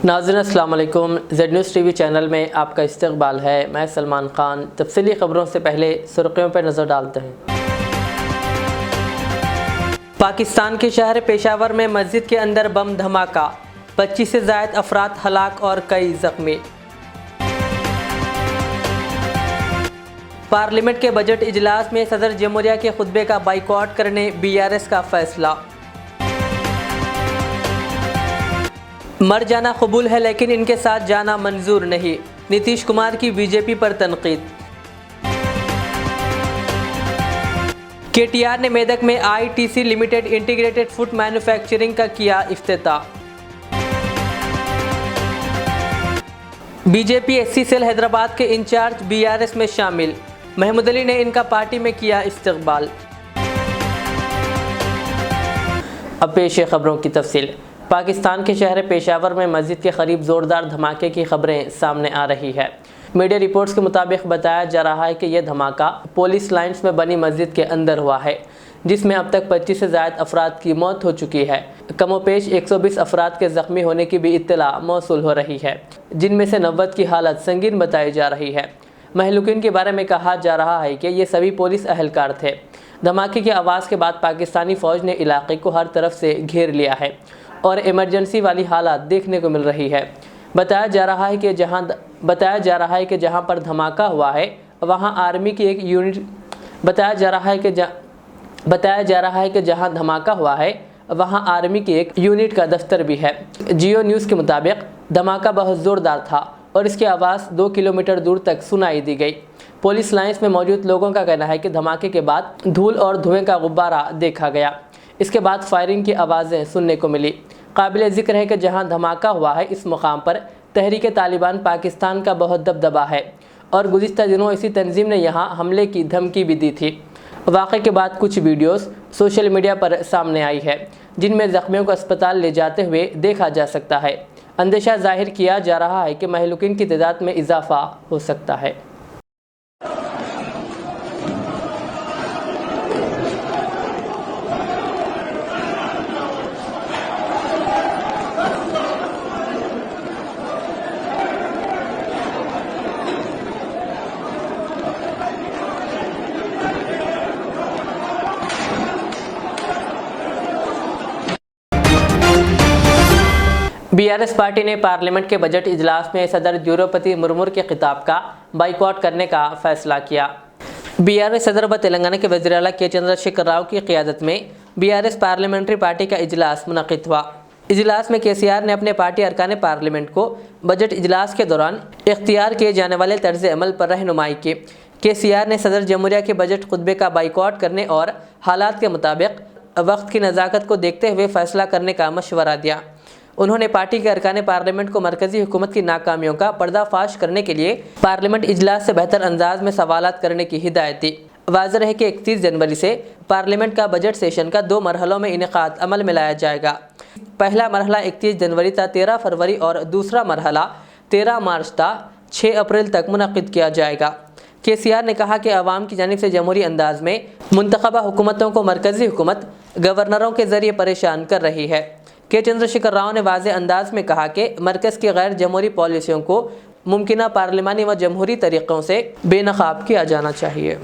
नाज़रीन अस्सलाम वालेकुम। ज़ेड न्यूज़ टीवी चैनल में आपका इस्तकबाल है। मैं सलमान खान। तफसीली खबरों से पहले सुर्खियों पर नज़र डालते हैं। पाकिस्तान के शहर पेशावर में मस्जिद के अंदर बम धमाका, 25 से ज़ायद अफराद हलाक और कई ज़ख्मी। पार्लियामेंट के बजट इजलास में सदर जमहूरिया के खुतबे का बाइकआउट करने BRS का फैसला। मर जाना कबूल है लेकिन इनके साथ जाना मंजूर नहीं, नीतीश कुमार की बीजेपी पर तनकीद। KTR ने मेदक में ITC limited integrated food manufacturing का किया इफ्तिताह। बीजेपी SC सेल हैदराबाद के इंचार्ज BRS में शामिल, महमूद अली ने इनका पार्टी में किया इस्तकबाल। अब पेश है खबरों की तफसील। पाकिस्तान के शहर पेशावर में मस्जिद के करीब ज़ोरदार धमाके की खबरें सामने आ रही है। मीडिया रिपोर्ट्स के मुताबिक बताया जा रहा है कि यह धमाका पुलिस लाइन्स में बनी मस्जिद के अंदर हुआ है, जिसमें अब तक 25 से ज़ायद अफराद की मौत हो चुकी है। कमोपेश 120 अफराद के ज़ख्मी होने की भी इत्तला मौसूल हो रही है, जिनमें से 90 की हालत संगीन बताई जा रही है। महलूकिन के बारे में कहा जा रहा है कि ये सभी पुलिस अहलकार थे। धमाके की आवाज़ के बाद पाकिस्तानी फ़ौज ने इलाके को हर तरफ से घेर लिया है और इमरजेंसी वाली हालात देखने को मिल रही है। बताया जा रहा है कि जहां पर धमाका हुआ है वहां आर्मी की एक यूनिट जहां धमाका हुआ है वहां आर्मी की एक यूनिट का दफ्तर भी है। जियो न्यूज़ के मुताबिक धमाका बहुत ज़ोरदार था और इसकी आवाज़ 2 किलोमीटर दूर तक सुनाई दी गई। पुलिस लाइन्स में मौजूद लोगों का कहना है कि धमाके के बाद धूल और धुएं का गुब्बारा देखा गया। इसके बाद फायरिंग की आवाज़ें सुनने को मिली। काबिल ज़िक्र है कि जहां धमाका हुआ है इस मुकाम पर तहरीक तालिबान पाकिस्तान का बहुत दबदबा है और गुज़िश्ता दिनों इसी तंजीम ने यहां हमले की धमकी भी दी थी। वाक़े के बाद कुछ वीडियोस सोशल मीडिया पर सामने आई है, जिनमें ज़ख्मियों को अस्पताल ले जाते हुए देखा जा सकता है। अंदेशा जाहिर किया जा रहा है कि महलूकिन की तादाद में इजाफ़ा हो सकता है। BRS पार्टी ने पार्लियामेंट के बजट इजलास में सदर द्रौपदी मुर्मू के खिताब का बाइकआउट करने का फैसला किया। BRS सदर व तेलंगाना के वज़ीर आला के चंद्रशेखर राव की क़ियादत में BRS पार्लियामेंट्री पार्टी का इजलास मुनक़िद हुआ। इजलास में KCR ने अपने पार्टी अरकान पार्लियामेंट को बजट इजलास के दौरान इख्तियार किए जाने वाले तर्ज़ अमल पर रहनुमाई की। KCR ने सदर जमहूरिया के बजट खुतबे का बाइकआउट करने और हालात के मुताबिक वक्त की नज़ाकत को देखते हुए फ़ैसला करने का मशवरा दिया। उन्होंने पार्टी के अरकान पार्लियामेंट को मरकज़ी हुकूमत की नाकामियों का पर्दाफाश करने के लिए पार्लियामेंट इजलास से बेहतर अंदाज में सवालात करने की हिदायत दी। वाज़ेह है कि 31 जनवरी से पार्लियामेंट का बजट सेशन का 2 मरहलों में इनेकाद अमल में लाया जाएगा। पहला मरहला 31 जनवरी था 13 फरवरी और दूसरा मरहला 13 मार्च था 6 अप्रैल तक मुनक़िद किया जाएगा। KCR ने कहा कि अवाम की जानिब से जमहूरी अंदाज में मुंतखबा हुकूमतों को मरकज़ी हुकूमत गवर्नरों के ज़रिए परेशान कर रही है। के चंद्रशेखर राव ने वाज़ेह अंदाज में कहा कि मरकज़ की गैर जमहूरी पॉलिसियों को मुमकिना पार्लिमानी व जमहूरी तरीक़ों से बेनकाब किया जाना चाहिए।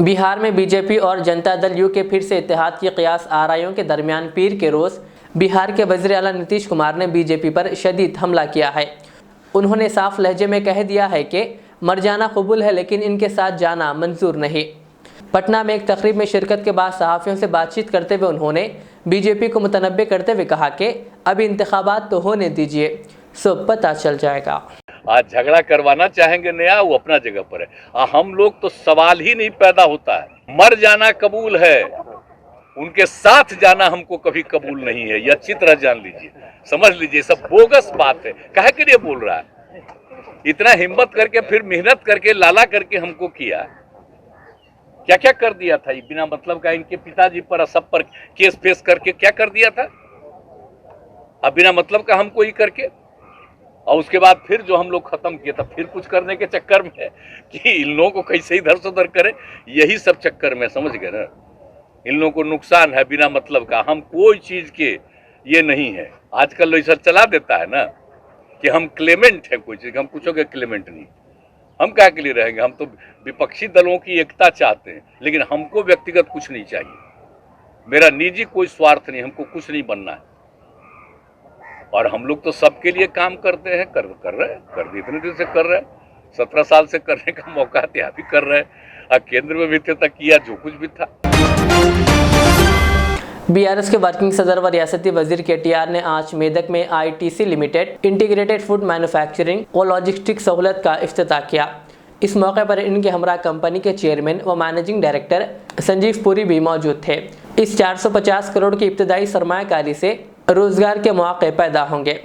बिहार में BJP और जनता दल यू के फिर से इत्तेहाद की क़ियास आराइयों के दरमियान पीर के रोज़ बिहार के वज़ीर आला नीतीश कुमार ने BJP पर शदीद हमला किया है। उन्होंने साफ लहजे में कह दिया है कि मर जाना कबूल है लेकिन इनके साथ जाना मंजूर नहीं। पटना में एक तकरीब में शिरकत के बाद सहाफ़ियों से बातचीत करते हुए उन्होंने BJP को मुतनब्बे करते हुए कहा कि अभी इंतखाबात तो होने दीजिए, सब पता चल जाएगा। आज झगड़ा करवाना चाहेंगे नया, वो अपना जगह पर है। हम लोग तो सवाल ही नहीं पैदा होता है। मर जाना कबूल है, उनके साथ जाना हमको कभी कबूल नहीं है। ये अच्छी तरह जान लीजिए, समझ लीजिए, सब बोगस बात है। काहे के लिए बोल रहा है? इतना हिम्मत करके फिर मेहनत करके लाला करके हमको किया, क्या क्या कर दिया था ये बिना मतलब का। इनके पिताजी पर सब पर केस फेस करके क्या कर दिया था, अब बिना मतलब का हमको ही करके। और उसके बाद फिर जो हम लोग खत्म किए, तब फिर कुछ करने के चक्कर में कि इन लोगों को कैसे इधर से उधर करे, यही सब चक्कर में, समझ गए ना। इन लोगों को नुकसान है बिना मतलब का। हम कोई चीज के ये नहीं है। आजकल लोग ऐसा चला देता है ना कि हम क्लेमेंट है कोई चीज, हम कुछ के क्लेमेंट नहीं। हम क्या के लिए रहेंगे? हम तो विपक्षी दलों की एकता चाहते हैं, लेकिन हमको व्यक्तिगत कुछ नहीं चाहिए। मेरा निजी कोई स्वार्थ नहीं, हमको कुछ नहीं बनना है। और हम लोग तो सबके लिए काम करते हैं, कर रहे हैं, कर इतने दिन से कर रहे हैं। 17 साल से करने का मौका था, भी कर रहे हैं। केंद्र में भी थे तक किया जो कुछ भी था। बीआरएस के वर्किंग सदर व रियासती वजीर केटीआर ने आज मेदक में ITC limited integrated food manufacturing और लॉजिस्टिक सहूलत का इफ्तिताह किया। इस मौके पर इनके हमरा कंपनी के चेयरमैन व मैनेजिंग डायरेक्टर संजीव पुरी भी मौजूद थे। इस 450 करोड़ की इब्तदाई सरमायाकारी से रोजगार के मौके पैदा होंगे।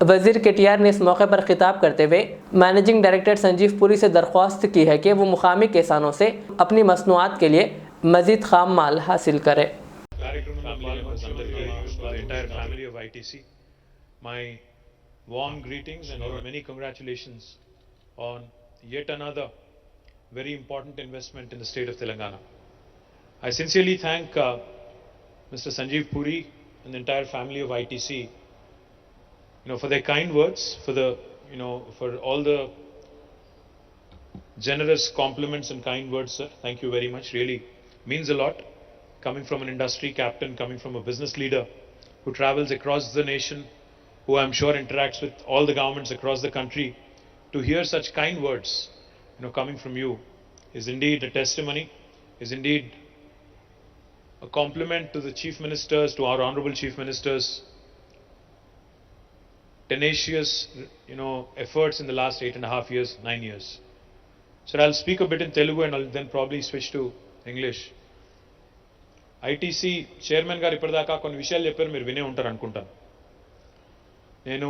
वजीर केटीआर ने इस मौके पर खिताब करते हुए मैनेजिंग डायरेक्टर संजीव पुरी से दरख्वास्त की है कि वो मुकामी किसानों से अपनी मसनूआत के लिए मजीद खाम माल हासिल करें। My warm greetings and many congratulations on yet another very important investment in the state of Telangana. I sincerely thank Mr. Sanjeev Puri and the entire family of ITC, for their kind words, for all the generous compliments and kind words, sir. Thank you very much. Really means a lot. Coming from an industry captain, coming from a business leader who travels across the nation, who I'm sure interacts with all the governments across the country, to hear such kind words, coming from you is indeed a testimony, is indeed a compliment to the chief ministers, to our honorable chief ministers, tenacious, efforts in the last 8.5 years, 9 years. So I'll speak a bit in Telugu and I'll then probably switch to English. ITC chairman గారు ఇప్పటిదాకా కొన్ని విషయాలు చెప్పారు, మీరు వినే ఉంటారు అనుకుంటాను. నేను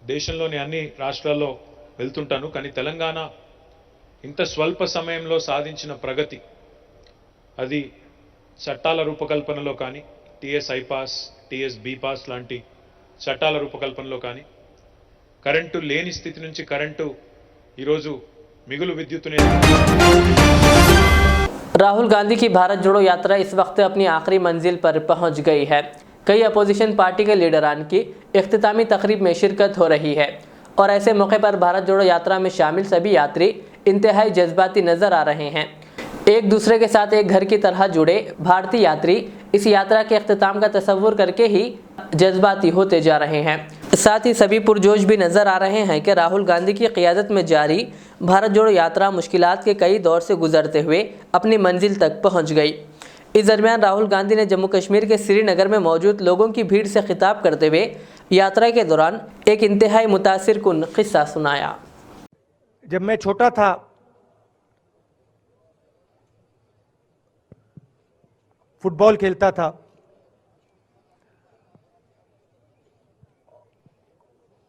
దేశంలోని అన్ని రాష్ట్రాల్లో వెళ్తుంటాను, కానీ తెలంగాణ ఇంత స్వల్ప సమయంలో సాధించిన ప్రగతి, అది చట్టాల రూపకల్పనలో కానీ, టీఎస్ ఐపాస్, టీఎస్ బీపాస్ లాంటి చట్టాల రూపకల్పనలో కానీ, కరెంటు లేని స్థితి నుంచి కరెంటు ఈరోజు మిగులు విద్యుత్తుని राहुल गांधी की भारत जोड़ो यात्रा इस वक्त अपनी आखिरी मंजिल पर पहुंच गई है। कई अपोजिशन पार्टी के लीडरान की इख्तितामी तकरीब में शिरकत हो रही है और ऐसे मौके पर भारत जोड़ो यात्रा में शामिल सभी यात्री इंतहाई जज्बाती नजर आ रहे हैं। एक दूसरे के साथ एक घर की तरह जुड़े भारतीय यात्री इस यात्रा के इख्तिताम का तस्वुर करके ही जज्बाती होते जा रहे हैं। साथ ही सभी पुरजोश भी नजर आ रहे हैं कि राहुल गांधी की क़ियादत में जारी भारत जोड़ो यात्रा मुश्किलात के कई दौर से गुजरते हुए अपनी मंजिल तक पहुंच गई। इस दरमियान राहुल गांधी ने जम्मू कश्मीर के श्रीनगर में मौजूद लोगों की भीड़ से खिताब करते हुए यात्रा के दौरान एक इंतहाई मुतासिर कुन किस्सा सुनाया। जब मैं छोटा था फुटबॉल खेलता था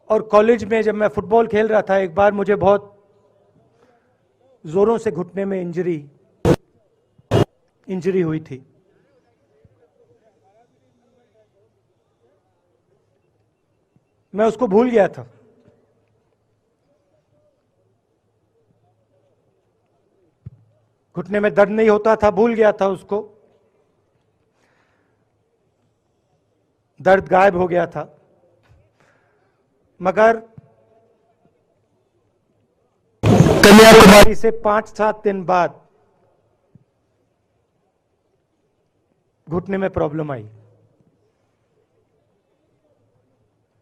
और कॉलेज में जब मैं फुटबॉल खेल रहा था, एक बार मुझे बहुत जोरों से घुटने में इंजरी हुई थी। मैं उसको भूल गया था। घुटने में दर्द नहीं होता था, भूल गया था उसको। दर्द गायब हो गया था। मगर कन्याकुमारी से 5-7 दिन बाद घुटने में प्रॉब्लम आई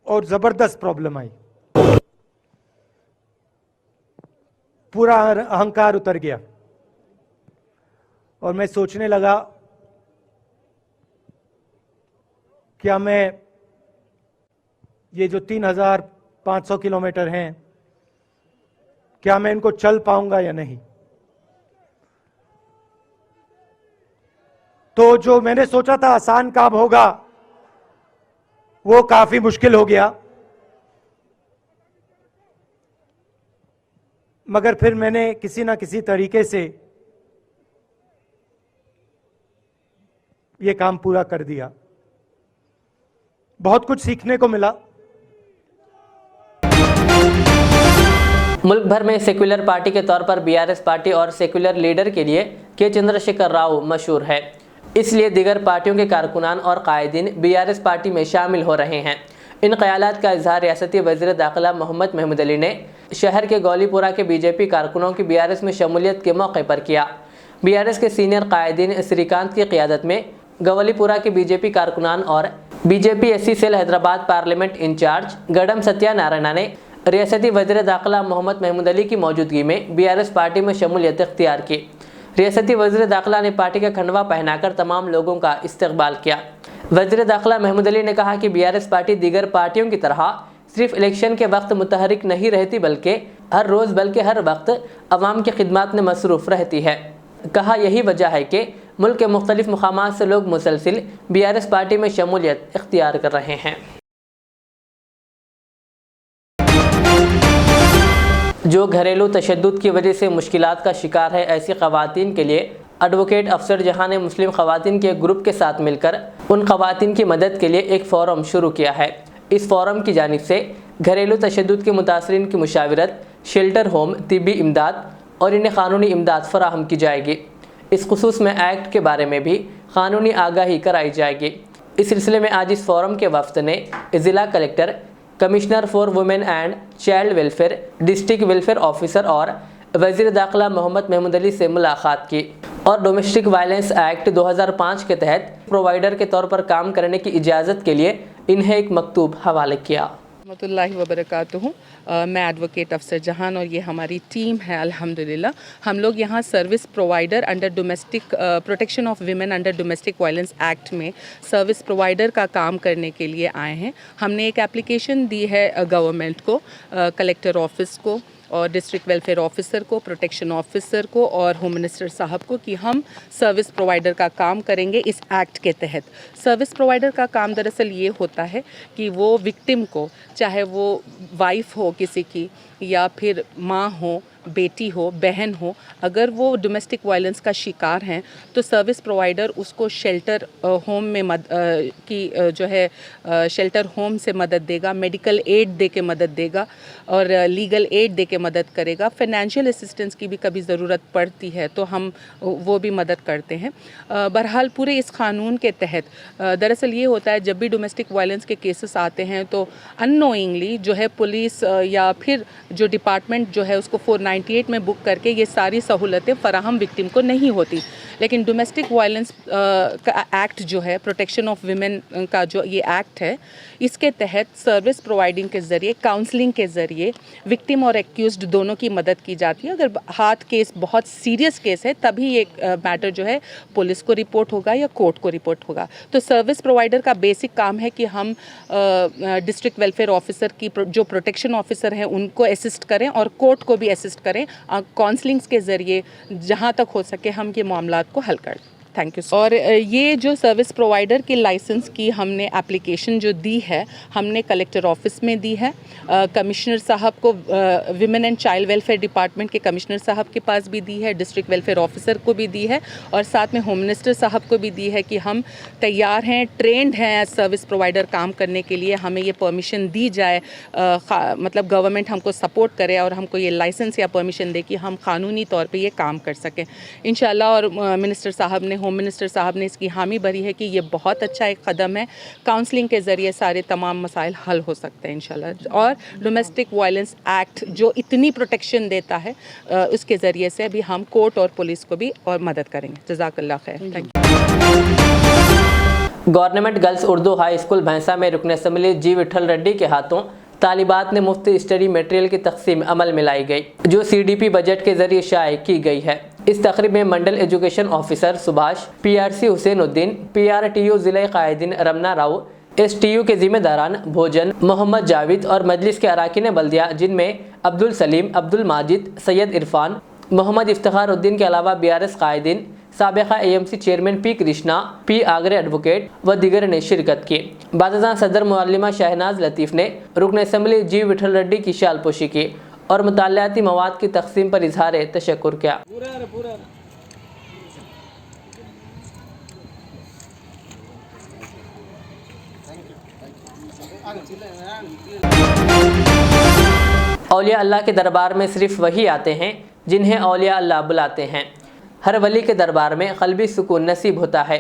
और जबरदस्त प्रॉब्लम आई। पूरा अहंकार उतर गया और मैं सोचने लगा क्या मैं ये जो 3500 किलोमीटर हैं, क्या मैं इनको चल पाऊंगा या नहीं। तो जो मैंने सोचा था आसान काम होगा वो काफी मुश्किल हो गया। मगर फिर मैंने किसी ना किसी तरीके से ये काम पूरा कर दिया। बहुत कुछ सीखने को मिला। मुल्क भर में सेक्युलर पार्टी के तौर पर बीआरएस पार्टी और सेक्युलर लीडर के लिए के चंद्रशेखर राव मशहूर है, इसलिए दीगर पार्टियों के कारकुनान और कायदीन बीआरएस पार्टी में शामिल हो रहे हैं। इन ख्यालात का इजहार रियासती वज़ीर दाखिला मोहम्मद महमूद अली ने शहर के गौलीपुरा के बीजेपी कारकुनों की बीआरएस में शमूलियत के मौके पर किया। बीआरएस के सीनियर कायदीन श्रीकांत की क़ियादत में गौलीपुरा के बीजेपी कारकुनान और BJP SC cell Hyderabad parliament in charge Gaddam Satyanarayana ने रियासती वज़ीर दाखिला मोहम्मद महमूद अली की मौजूदगी में बीआरएस पार्टी में शमूलियत इख्तियार की। रियासती वज़ीर दाखिला ने पार्टी का खंडवा पहनाकर तमाम लोगों का इस्तकबाल किया। वज़ीर दाखिला महमूद अली ने कहा कि बीआरएस पार्टी दीगर पार्टियों की तरह सिर्फ इलेक्शन के वक्त मुतहरिक नहीं रहती, बल्कि हर रोज़ बल्कि हर वक्त अवाम की खिदमत में मसरूफ़ रहती है। कहा यही वजह है कि मुल्क के मुख्तलिफ मुकामात से लोग मुसलसिल बीआरएस पार्टी में शमूलियत इख्तियार कर रहे हैं। जो घरेलू तशद्दुद की वजह से मुश्किलात का शिकार है, ऐसी ख़वातीन के लिए एडवोकेट अफसर जहां ने मुस्लिम ख़वातीन के ग्रुप के साथ मिलकर उन ख़वातीन की मदद के लिए एक फ़ोरम शुरू किया है। इस फ़ोरम की जानिब से घरेलू तशद्दुद के मुतासरीन की मुशावरत, शेल्टर होम, तिब्बी इमदाद और इन्हें क़ानूनी इमदाद फ़राहम की जाएगी। इस खुसूस में एक्ट के बारे में भी क़ानूनी आगाही कराई जाएगी। इस सिलसिले में आज इस फ़ोरम के वफ़द ने ज़िला collector, commissioner for women and child welfare, district welfare officer और वज़ीर दाखिला मोहम्मद महमूद अली से मुलाकात की और डोमेस्टिक वायलेंस एक्ट 2005 के तहत प्रोवाइडर के तौर पर काम करने की इजाज़त के लिए इन्हें एक मकतूब हवाले किया। रहमतुल्लाहि व बरकातुहू। मैं एडवोकेट अफसर जहान और ये हमारी टीम है। अल्हम्दुलिल्लाह हम लोग यहाँ service provider under domestic protection of women under domestic violence act में सर्विस प्रोवाइडर का काम करने के लिए आए हैं। हमने एक एप्लीकेशन दी है गवर्नमेंट को, कलेक्टर ऑफिस को और डिस्ट्रिक्ट वेलफेयर ऑफिसर को, प्रोटेक्शन ऑफिसर को और होम मिनिस्टर साहब को कि हम सर्विस प्रोवाइडर का काम करेंगे इस एक्ट के तहत। सर्विस प्रोवाइडर का काम दरअसल ये होता है कि वो विक्टिम को, चाहे वो वाइफ हो किसी की या फिर माँ हो, बेटी हो, बहन हो, अगर वो डोमेस्टिक वायलेंस का शिकार हैं तो सर्विस प्रोवाइडर उसको शेल्टर होम में जो है शेल्टर होम से मदद देगा, मेडिकल एड दे के मदद देगा और लीगल एड दे के मदद करेगा। फाइनेंशियल असिस्टेंस की भी कभी ज़रूरत पड़ती है तो हम वो भी मदद करते हैं। बहरहाल पूरे इस कानून के तहत दरअसल ये होता है, जब भी डोमेस्टिक वायलेंस के केसेस आते हैं तो अननोइंगली जो है पुलिस या फिर जो डिपार्टमेंट जो है उसको 498 में बुक करके ये सारी सहूलतें फ़राहम विक्टिम को नहीं होती। लेकिन डोमेस्टिक वायलेंस का एक्ट जो है, प्रोटेक्शन ऑफ विमेन का जो ये एक्ट है, इसके तहत सर्विस प्रोवाइडिंग के ज़रिए, काउंसलिंग के ज़रिए विक्टिम और एक्यूज्ड दोनों की मदद की जाती है। अगर हाथ केस बहुत सीरियस केस है तभी ये मैटर जो है पुलिस को रिपोर्ट होगा या कोर्ट को रिपोर्ट होगा। तो सर्विस प्रोवाइडर का बेसिक काम है कि हम डिस्ट्रिक्ट वेलफेयर ऑफिसर की जो प्रोटेक्शन ऑफिसर हैं उनको असिस्ट करें और कोर्ट को भी असिस्ट करें। काउंसलिंग्स के ज़रिए जहाँ तक हो सके हम ये मामला को हल कर। Thank you. और ये जो सर्विस प्रोवाइडर के लाइसेंस की हमने एप्लीकेशन जो दी है, हमने कलेक्टर ऑफिस में दी है, कमिश्नर साहब को, women and child welfare department के कमिश्नर साहब के पास भी दी है, डिस्ट्रिक्ट वेलफेयर ऑफिसर को भी दी है और साथ में होम मिनिस्टर साहब को भी दी है कि हम तैयार हैं, ट्रेंड हैं सर्विस प्रोवाइडर काम करने के लिए। हमें ये परमिशन दी जाए, मतलब गवर्नमेंट हमको सपोर्ट करे और हमको ये लाइसेंस या परमिशन दे कि हम कानूनी तौर पर ये काम कर सकें इंशाल्लाह। और मिनिस्टर साहब ने, होम मिनिस्टर साहब ने इसकी हामी भरी है कि ये बहुत अच्छा एक कदम है। काउंसलिंग के ज़रिए सारे तमाम मसाइल हल हो सकते हैं इंशाल्लाह। और डोमेस्टिक वायलेंस एक्ट जो इतनी प्रोटेक्शन देता है, उसके ज़रिए से अभी हम कोर्ट और पुलिस को भी और मदद करेंगे। जज़ाकल्लाह खैर। Thank you. Government girls Urdu high school भैंसा में रुकन असम्बली जी विठल रेड्डी के हाथों तालिबात ने मुफ्त स्टडी मटेरियल की तकसीम अमल में लाई गई, जो CDP बजट के जरिए शाये की गई है। इस तकरीब में mandal education officer Subhash, PRC Hussainuddin, PRTU ज़िले कायदीन रमना राव, STU के जिम्मेदारान भोजन, मोहम्मद जावेद और मजलिस के अराकीन बल्दिया, जिनमें अब्दुल सलीम, अब्दुल माजिद, सैयद इरफान, मोहम्मद इफ्तिखारुद्दीन के अलावा BRS कायदीन, साबिक़ा AMC chairman P Krishna, P आगरे एडवोकेट व दीगर ने शिरकत की। बादशाह सदर मुअल्लिमा शहनाज लतीफ़ ने रुकन असम्बली जी विठल रेड्डी की शालपोशी की और मुतालियाती मवाद की तकसीम पर इजहार तशक्कुर किया। औलिया अल्लाह के दरबार में सिर्फ वही आते हैं जिन्हें औलिया अल्लाह बुलाते हैं। हर वली के दरबार में क़ल्बी सुकून नसीब होता है।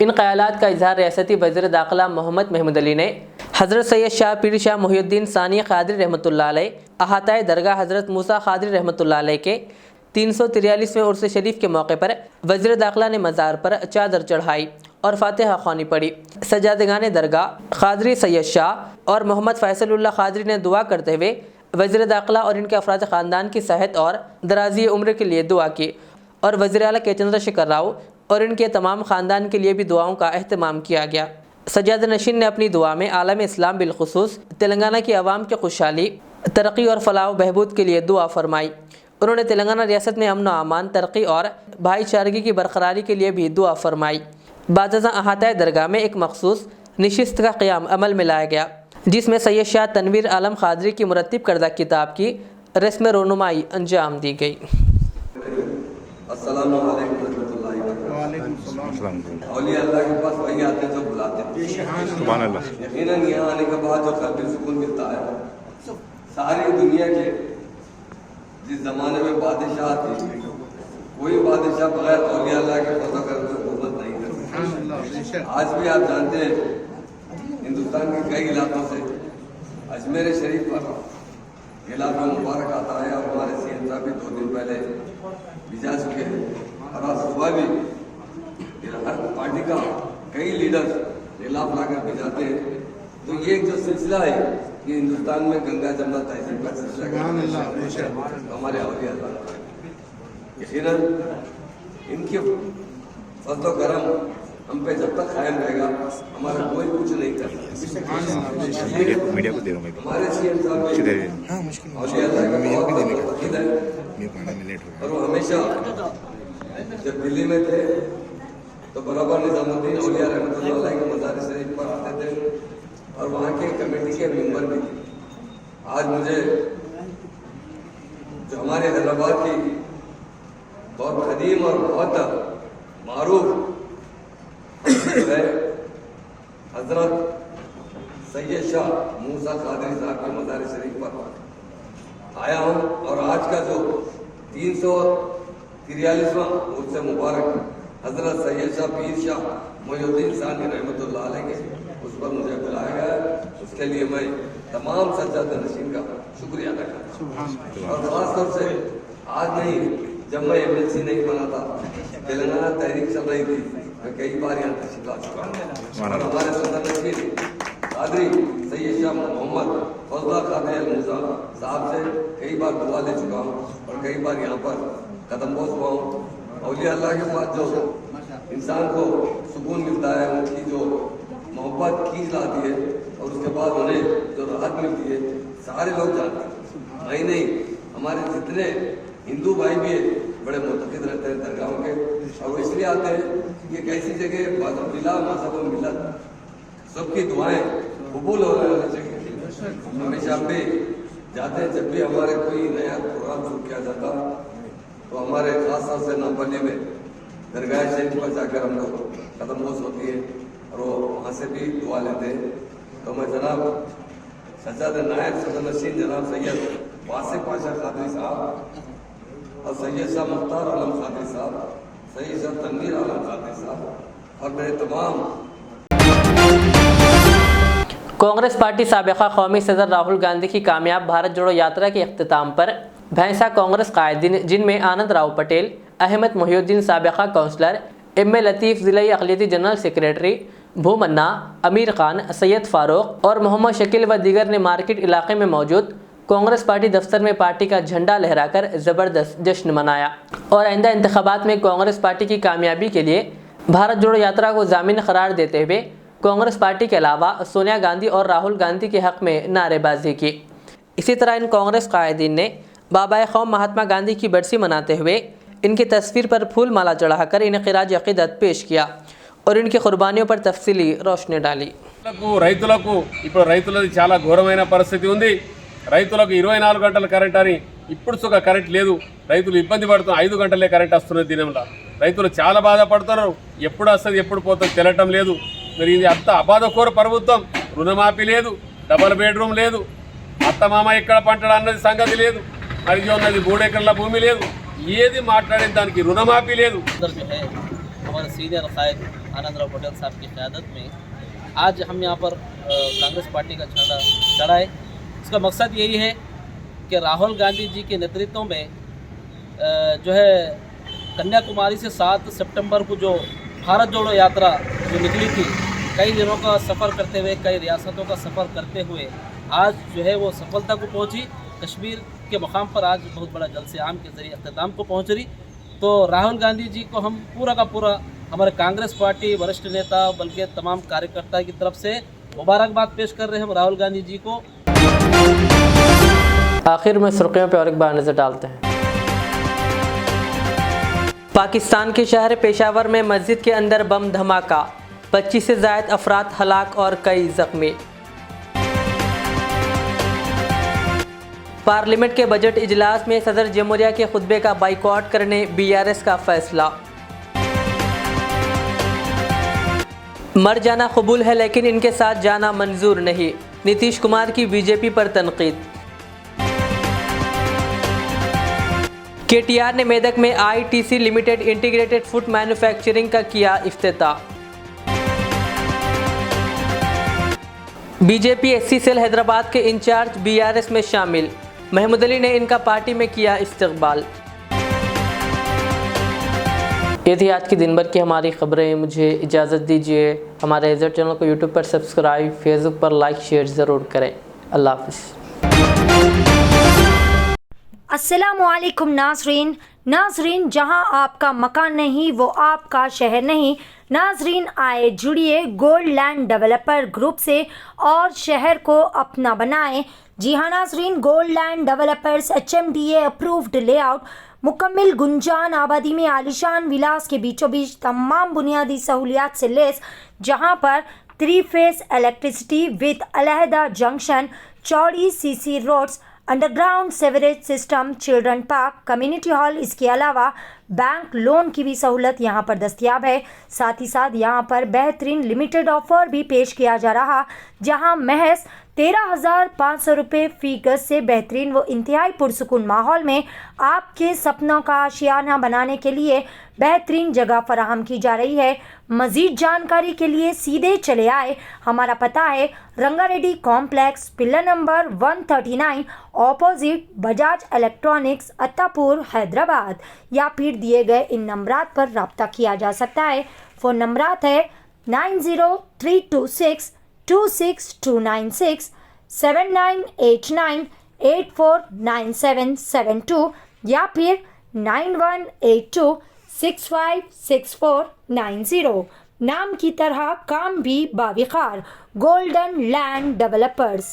इन ख़यालात का इजहार रियासती वज़ीर दाखिला मोहम्मद महमूद अली ने हज़रत सैयद शाह पीर शाह मुहिउद्दीन सानी क़ादरी रहमतुल्लाह अलैह अहाताए दरगाह हज़रत मूसा क़ादरी रहमतुल्लाह अलैह के 343वें उर्स शरीफ के मौके पर वज़ीर दाखिला ने मज़ार पर चादर चढ़ाई और फातिहा ख़्वानी पढ़ी। सज्जादगान दरगाह क़ादरी सैयद शाह और मोहम्मद फ़ैसलुल्लाह क़ादरी ने दुआ करते हुए वज़ीर दाखिला और इनके अफराद ख़ानदान की सेहत और दराज़ी उम्र के लिए दुआ की और वज़ीर आला के चंद्रशेखर राव और इनके तमाम ख़ानदान के लिए भी दुआओं का अहतमाम किया गया। सज्जाद नशीन ने अपनी दुआ में आलम इस्लाम बिलखुसूस तेलंगाना की आवाम की खुशहाली, तरक्की और फलाह बहबूद के लिए दुआ फरमाई। उन्होंने तेलंगाना रियासत में अमन व अमान, तरक्की और भाईचारगी की बरकरारी के लिए भी दुआ फरमाई। बाज़ अहाताए दरगाह में एक मखसूस नशिस्त का क़याम अमल में लाया गया, जिसमें सैयद शाह तनवीर आलम क़ादरी की मुरत्तिब करदा किताब की रस्म रोनुमाई अंजाम दी गई। अस्सलामु अलैकुम रहमतुल्लाहि व बरकातहू। औलिया अल्लाह के पास वही आते हैं जो बुलाते हैं। सुभान अल्लाह। यकीनन यहाँ आने के बाद जो क़ल्बी सुकून मिलता है, सारी दुनिया के जिस ज़माने में बादशाह थे, कोई बादशाह बगैर औलिया अल्लाह के फतह करके हुकूमत नहीं करता। आज भी आप जानते हैं हिंदुस्तान के कई इलाकों से अजमेर शरीफ पर इलाका मुबारक आता है और हमारे सीएम साहब भी 2 दिन पहले भिजा चुके हैं और आज सुबह भी हर पार्टी का कई लीडर इलाफ लाकर भिजाते हैं। तो ये जो सिलसिला है कि हिंदुस्तान में गंगा जमुना तहजीब का सिलसिला हमारे औलिया यकीनन इनके फजल व करम हम पे जब तक कायम रहेगा हमारा कोई कुछ नहीं कर सकता। हमारे सीएम साहब औलिया और वो हमेशा जब दिल्ली में थे तो बराबर निजामुद्दीन औलिया रहमतुल्लाह अलैह के मज़ार शरीफ पर आते थे और वहाँ के कमेटी के मेंबर भी थे। आज मुझे जो हमारे हैदराबाद की बहुत कदीम और बहुत मारूफ है हजरत सैयद शाह मूसा क़ादरी साहब के मज़ार शरीफ पर आया हूँ और आज का जो 343वां उर्स मुबारक हजरत सैयद शाह पीर शाह मुहिउद्दीन सानी रहमतुल्लाह अलैह के उस पर मुझे बुलाया गया है। उसके लिए मैं तमाम सज्जाद नशीन का शुक्रिया अदा करता हूँ और ख़ास तौर से आज नहीं, जब मैं MLC नहीं बना था, तेलंगाना तहरीक चल रही थी, मैं कई बार यहाँ तशरीफ ला चुका हूँ और हमारे सदर नशीन क़ादरी सैयद शाह मोहम्मद फजला क़ादरी अल-मूसा साहब से कई बार दुआ ले चुका हूँ और कई बार यहाँ पर कदम बोस हुआ हूँ। औलिया अल्लाह के पास जो इंसान को सुकून मिलता है, उनकी जो मोहब्बत खींच लाती है और उसके बाद उन्हें जो राहत मिलती है, सारे लोग जानते हैं। मैं नहीं, हमारे जितने हिंदू भाई भी बड़े मुतक़िद रहते हैं दरगाहों के और वो इसलिए आते हैं कि एक ऐसी जगह बिला मज़हब व मिल्लत सबकी दुआएं कबूल हो रहे चाहिए। हमेशा हम भी जाते हैं, जब भी हमारे कोई नया प्रोग्राम शुरू किया जाता तो हमारे खास तौर से नामपल्ली में दरगाह शरीफ पर जाकर हम लोग कदम बोस होती है और वो वहाँ से भी दुआ लेते हैं। तो मैं जनाब सज्जाद नायब सदर नशीन जनाब सैयद वासिफ पाशा क़ादरी साहब और सैयद शाह मुख्तार आलम क़ादरी साहब, सैयद शाह तनवीर आलम क़ादरी साहब और मेरे तमाम कांग्रेस पार्टी साबिक़ा कौमी सदर राहुल गांधी की कामयाब भारत जोड़ो यात्रा के अख्तिताम पर भैंसा कांग्रेस कायदीन, जिनमें आनंद राव पटेल, अहमद मोहिउद्दीन साबिक़ा काउंसलर, M.A. लतीफ़ ज़िलाई अक़लियती जनरल सेक्रेटरी, भूमन्ना, अमीर खान, सैयद फ़ारूक और मोहम्मद शकील व दीगर ने मार्केट इलाके में मौजूद कांग्रेस पार्टी दफ्तर में पार्टी का झंडा लहराकर ज़बरदस्त जश्न मनाया और आइंदा इंतखाबात में कांग्रेस पार्टी की कामयाबी के लिए भारत जोड़ो यात्रा को ज़ामिन करार देते हुए कांग्रेस पार्टी के अलावा सोनिया गांधी और राहुल गांधी के हक़ में नारेबाजी की। इसी तरह इन कांग्रेस कायदीन ने बाबाए क़ौम महात्मा गांधी की बरसी मनाते हुए इनकी तस्वीर पर फूल माला चढ़ाकर इन्हें ख़िराज अक़ीदत पेश किया और इनकी कुर्बानियों पर तफसीली रोशनी डाली। రైతులకు ఇప్పుడు రైతులది చాలా ఘోరమైన పరిస్థితి ఉంది। రైతులకు 24 గంటల కరెంట్ అని ఇప్పుడు సుగా కరెంట్ లేదు, రైతులు ఇబ్బంది పడుతున్నారు। 5 గంటలే కరెంట్ వస్తున్నది దినంలో, రైతులు చాలా బాధపడుతున్నారు। ఎప్పుడు వస్తుంది ఎప్పుడు పోతుంది తెలియటం లేదు। మరి ఇది అంత అబాధకోర ప్రభుత్వం, రుణమాఫీ లేదు, డబల్ బెడ్రూమ్ లేదు, అత్తమామ ఎక్కడ పంటడు అన్నది సంగతి లేదు, మరి ఉన్నది 3 ఎకరాల భూమి లేదు, ఏది మాట్లాడే దానికి రుణమాఫీ లేదు. जो है हमारे सीनियर कायद आनंदराव पटेल साहब की क़यादत में आज हम यहाँ पर कांग्रेस पार्टी का झंडा चढ़ाए. इसका मकसद यही है कि राहुल गांधी जी के नेतृत्व में जो है कन्याकुमारी से 7 सितंबर को जो भारत जोड़ो यात्रा जो निकली थी, कई दिनों का सफ़र करते हुए, कई रियासतों का सफ़र करते हुए आज जो है वो सफलता को पहुंची. कश्मीर के मकाम पर आज बहुत बड़ा जलसे आम के ज़रिए अख्ताम को पहुंच रही. तो राहुल गांधी जी को हम पूरा का पूरा हमारे कांग्रेस पार्टी वरिष्ठ नेता बल्कि तमाम कार्यकर्ता की तरफ से मुबारकबाद पेश कर रहे हैं हम राहुल गांधी जी को. आखिर में सुर्खियों पर और एक बार नजर डालते हैं. पाकिस्तान के शहर पेशावर में मस्जिद के अंदर बम धमाका, 25 से ज़ायद अफराद हलाक और कई जख्मी. पार्लियामेंट के बजट इजलास में सदर जमहूरिया के खुतबे का बाइकआउट करने BRS का फैसला. मर जाना कबूल है लेकिन इनके साथ जाना मंजूर नहीं, नीतीश कुमार की बीजेपी पर तनकीद. KTR ने मेदक में ITC limited integrated food manufacturing का किया इफ्तिताह. बीजेपी SC सेल हैदराबाद के इंचार्ज BRS में शामिल, महमूद अली ने इनका पार्टी में किया इस्तकबाल. ये थी आज की दिन भर की हमारी खबरें. मुझे इजाज़त दीजिए. हमारे इज़्ज़त चैनल को यूट्यूब पर सब्सक्राइब, फेसबुक पर लाइक शेयर ज़रूर करें. अल्लाह हाफ़िज़. अस्सलामुअलैकुम नाज़रीन, जहां आपका मकान नहीं वो आपका शहर नहीं. नाज़रीन आए जुड़िए गोल्ड लैंड डेवलपर ग्रुप से और शहर को अपना बनाएं. जी हाँ नाज़रीन, gold land developers HMDA approved layout, मुकम्मल गुंजान आबादी में आलिशान विलास के बीचों बीच तमाम बुनियादी सहूलियात से लेस, जहां पर 3 फेस इलेक्ट्रिसिटी विद अलहदा जंक्शन, चौड़ी CC roads, underground sewerage system, children park, community hall. इसके अलावा बैंक लोन की भी सहूलत यहाँ पर दस्तयाब है. साथ ही साथ यहाँ पर बेहतरीन लिमिटेड ऑफर भी पेश किया जा रहा, जहाँ महज 13,500 रुपये फ़ी गज से बेहतरीन व इंतहाई पुरसुकून माहौल में आपके सपनों का आशियाना बनाने के लिए बेहतरीन जगह फराहम की जा रही है. मज़ीद जानकारी के लिए सीधे चले आए. हमारा पता है Rangareddy complex, pillar number 139, opposite Bajaj electronics, Attapur, Hyderabad. या फिर दिए गए इन नंबरात पर रब्ता किया जा सकता है. फ़ोन नंबरात है 9032626296, 7989849772 या फिर 9182656490. नाम की तरह काम भी बाविकार. Golden land developers.